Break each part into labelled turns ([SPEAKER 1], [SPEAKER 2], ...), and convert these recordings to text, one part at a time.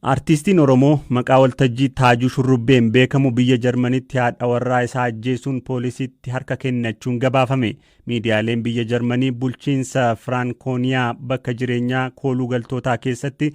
[SPEAKER 1] Artistiin Oromoo maqaa waltajjii Taajuu Shurrubbeen beekamu biyya Jarmanitti haadha warraa isaa ajjeesuun poolisiitti harka kennachuun gabaafame. Miidiyaaleen biyya Jarmanii bulchiinsa Firaankooniyaa bakka jireenyaa kooluu galtootaa keessatti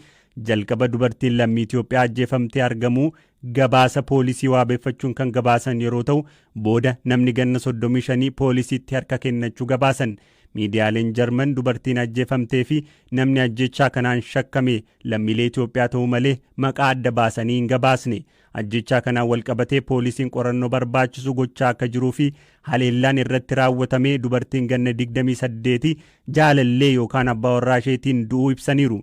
[SPEAKER 1] jalqaba dubartiin lammii Itoophiyaa ajjeefamtee argamu gabaasa poolisii waabeeffachuun kan gabaasan yeroo ta'u booda namni ganna 35 poolisiitti harka kennachuu gabaasan. Miidiyaaleen Jarman dubartiin ajjeefamtee fi namni ajjechaa kanaan shakkame lammiilee Itoophiyaa ta'uu malee maqaa adda baasanii hin gabaasne. Ajjechaa kanaan walqabatee poolisiin qorannoo barbaachisu gochaa akka jiruu fi haleellaan irratti raawwatamee dubartiin ganna 28 jaalallee yookaan abbaa warraa isheetiin du'uu ibsaniiru.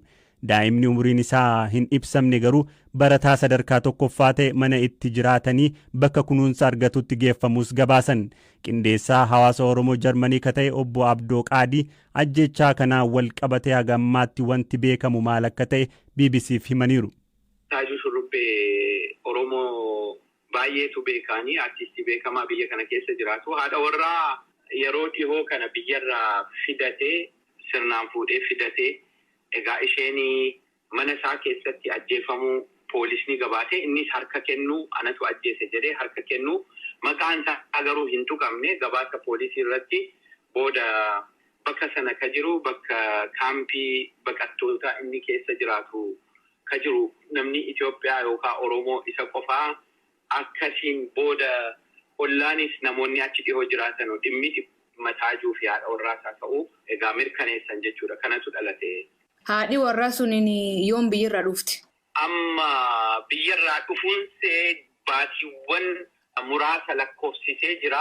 [SPEAKER 1] Daa'imni umriin isaa hin ibsamne garuu barataa sadarkaa tokkoffaa ta'e mana itti jiraatanii bakka kunuunsa argatutti geeffamuus gabaasan. Qindeessaa hawaasa Oromoo Jarmanii ka ta'e obbo Abdoo Qaadii ajjechaa kanaan wal qabatee hagammaatti wanti beekamu maal akka ta'e BBC'f himaniiru.
[SPEAKER 2] Taajuu Shurrubbee Oromoo baay'eetu beekanii artistii beekamaa biyya kana keessa jiraatu. Haadha warraa yeroo dhihoo kana biyyarraa fidatee sirnaan fuudhee fidatee egaa isheen mana isaa keessatti ajjeefamuu poolisni gabaatee innis harka kennuu anatu ajjeese jedhee harka kennuu maqaan isaa garuu hin tuqamne gabaasa poolisii irratti booda bakka sana ka jiru bakka kaampii baqattoota inni keessa jiraatu ka jiru namni Itoophiyaa yookaan Oromoo isa qofaa akkasiin booda ollaanis namoonni achi dhihoo jiraatan dhimmi Taajuu fi haadha warraa isaa ta'uu egaa mirkaneessan jechuudha kanatu dhalate.
[SPEAKER 3] Haadhi warraa suniin yoom biyyarraa dhufti?
[SPEAKER 2] Amma biyyarraa dhufuunsee baatiiwwan muraasa lakkoofsisee jira.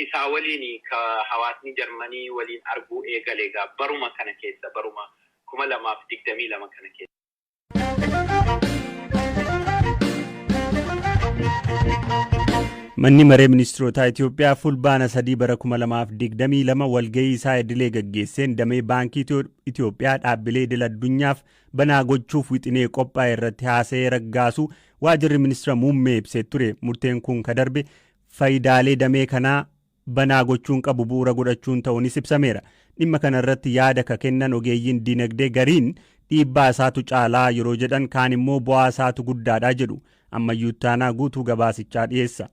[SPEAKER 2] Isaa waliin ka hawaasni Jarmanii waliin arguu eegale egaa baruma kana keessa baruma 2022 kana keessa.
[SPEAKER 1] Manni maree ministeerota Itoophiyaa fulbaana 3 bara 2022 walgahii isaa idilee gaggeesseen damee baankii Itoophiyaa dhaabbilee idil addunyaaf banaa gochuuf wixinee qophaa'e irratti haasa'ee raggaasu waajjirri ministeera muummee ibsee ture. Murteen kun ka darbe faayidaalee damee kanaa banaa gochuun qabu bu'uura godhachuun ta'uunis ibsameera. Dhimma kana irratti yaada ka kennan ogeeyyiin dinagdee gariin dhiibbaa isaatu caalaa yeroo jedhan kaan immoo bu'aa isaatu guddaadha jedhu. Ammayyuu taanaa guutuu gabaasichaa dhiyeessa.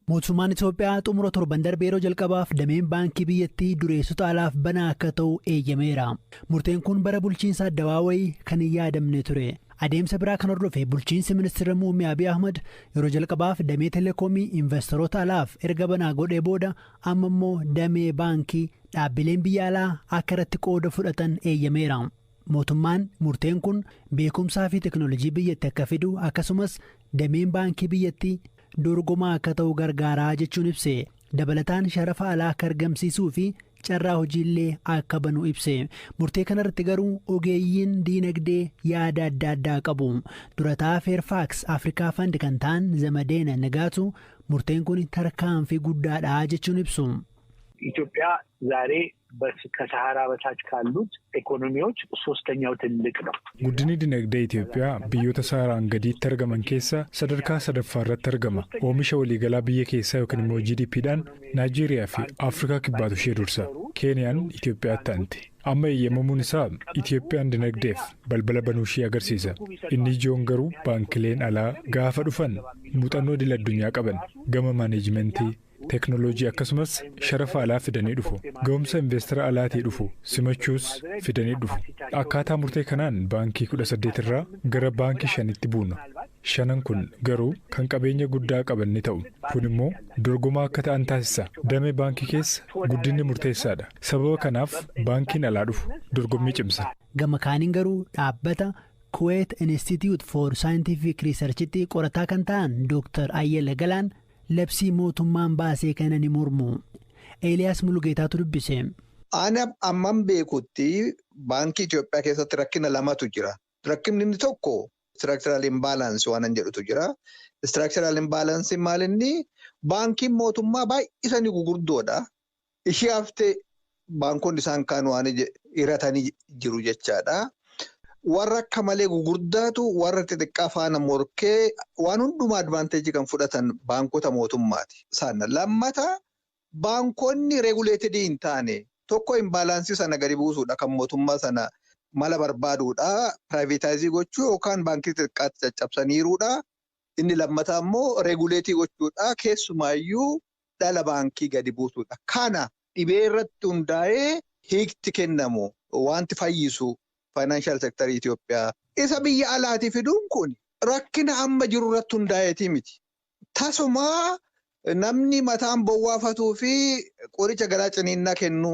[SPEAKER 4] Mootummaan Itoophiyaa xumura torban darbee yeroo jalqabaaf dameen baankii biyyattii dureessota alaaf banaa akka ta'u eeyyameera. Murteen kun bara bulchiinsa Addawaawayii kan hin yaadamne ture. Adeemsa biraa kan hordofe bulchiinsi ministeera muummee Abiy Ahmad yeroo jalqabaaf damee teleekoomii investoroota alaaf erga banaa godhee booda amma immoo damee baankii dhaabbileen biyya alaa akka irratti qooda fudhatan eeyyameera. Mootummaan murteen kun beekumsaa fi teknoolojii biyyatti akka fidu akkasumas dameen baankii biyyattii dorgomaa akka ta'u gargaaraa jechuun ibse. Dabalataan sharafa alaa akka argamsiisuu fi carraa hojiillee akka banu ibse. Murtee kanarratti garuu ogeeyyiin diinagdee yaada adda addaa qabu. Durataa Fairfax Afrikaa Fund kan ta'an Zamadeena Nagaatu murteen kun tarkaanfii guddaadha jechuun ibsu.
[SPEAKER 5] ኢትዮጵያ ዛሬ ከሰሃራ በታች ካሉት ኢኮኖሚዎች ሶስተኛው ትልቅ ነው።
[SPEAKER 6] ጉድኒ ዲነግዴ ኢትዮጵያ ብዮተ ሰሃራን ገዲት argaman keessa sadarkaa sadaffaarratti argama. Oomisha waliigalaa biyya keessaa yookiin immoo GDPdhaan Naayijeeriyaa fi Afrikaa kibbaatu ishee dursa. Keeniyaan Itoophiyaatti aanti. Amma eeyyamamuun isaa Itoophiyaan dinagdeef balbala banuu ishee agarsiisa. Inni ijoon garuu baankileen alaa gaafa dhufan muuxannoo idil addunyaa qaban gama maaneejmentii teknoolojii akkasumas sharafa alaa fidanii dhufu. Ga'umsa investara alaatii dhufu simachuus fidanii dhufu. Akkaataa murtee kanaan baankii 18 irraa gara baankii 5tti buuna. 5 kun garuu kan qabeenya guddaa qaban ni ta'u. Kun immoo dorgomaa akka ta'an taasisa. Damee baankii keessa guddinni murteessaadha. Sababa kanaaf baankiin alaa dhufu dorgommii cimsa.
[SPEAKER 4] Gama kaaniin garuu dhaabbata Kuwait Institute for Scientific Research'tti qorataa kan ta'an Dr. Ayyala Galaan labsii mootummaan baasee kana ni mormu. Eeliyaas Mulugeetaatu dubbise.
[SPEAKER 7] Ani amman beekutti baankii Itoophiyaa keessatti rakkina lamatu jira. Rakkinni inni tokko structural imbalance waan jedhutu jira. Structural imbalance maal inni baankiin mootummaa baay'isanii gugurdoodha. Ishee haftee baankonni isaan kaan waan hiratanii jiru jechaadha. Warra akka malee gugurdaatu warra xixiqqaa faana morkee waan hundumaa advaanteejii kan fudhatan baankota mootummaati. Sana lammata baankonni reguleeted hin taane tokko imbaalaansii sana gadi buusuudha kan mootummaa sana mala barbaaduudha. Piraayivetaayizii gochuu yookaan baankii xixiqqaatti caccabsaniiruudha. Inni lammataa immoo reeguleetii gochuudha. Keessumaayyuu dhala baankii gadi buusuudha. Kana dhibee irratti hundaa'ee hiikti kennamu wanti fayyisu faayinaanshaal seektarii Itoophiyaa. Isa biyya alaatii fiduun kun rakkina amma jiru irratti hundaa'eetii miti. Tasumaa namni mataan bowwaafatuu fi qoricha garaa ciniinnaa kennu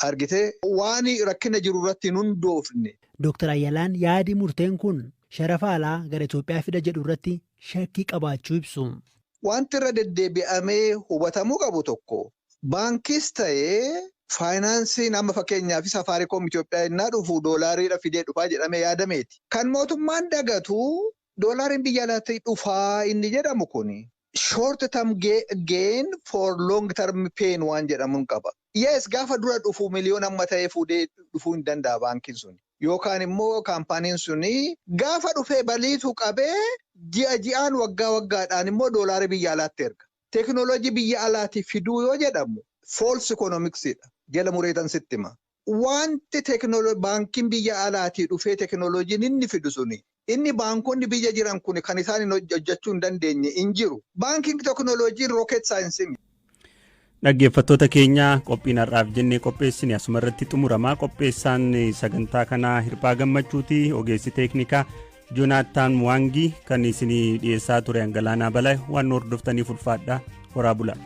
[SPEAKER 7] argite waan rakkina jiru irratti hin hundoofne.
[SPEAKER 4] Dooktar Ayyalaan yaadi murteen kun sharafa alaa gara Itoophiyaa fida jedhu irratti shakkii qabaachuu ibsu.
[SPEAKER 7] Wanti irra deddeebi'amee hubatamuu qabu tokko baankis ta'ee faayinaansiin amma fakkeenyaaf Safaariikoom Itoophiyaa innaa dhufu doolaariidha fidee dhufaa jedhamee yaadameeti. Kan mootummaan dagatu doolaariin biyya alaatti dhufaa inni jedhamu kuni. Short term gain for long term pain waan jedhamuun qaba. Yes, gaafa dura dhufu miliyoona amma ta'ee fuudhee dhufuu hin danda'a baankiin suni. Yookaan immoo kaampaaniin suni gaafa dhufee baliitu qabee ji'aan waggaadhaan immoo doolaarii biyya alaatti erga. Teekinooloojii biyya alaatti fiduu yoo jedhamu false economicsidha. Jala mureetan sitti hima. Wanti baankiin biyya alaatti dhufee teekinooloojiin inni fidu suni. Inni baankonni biyya jiran kun kan isaan hojjechuu hin dandeenye hin jiru. Baankiin teekinooloojiin rocket saayinsii.
[SPEAKER 1] Dhaggeeffattoota keenya qophiin har'aaf jennee qopheessine asuma irratti xumurama. Qopheessaan sagantaa kanaa Hirphaa Gammachuuti. Ogeessi teeknikaa Joonaattaan Muwaangii kan isinii dhiyeessaa ture Angalaanaa Balaa waan hordoftaniif ulfaadhaa horaa bulaa.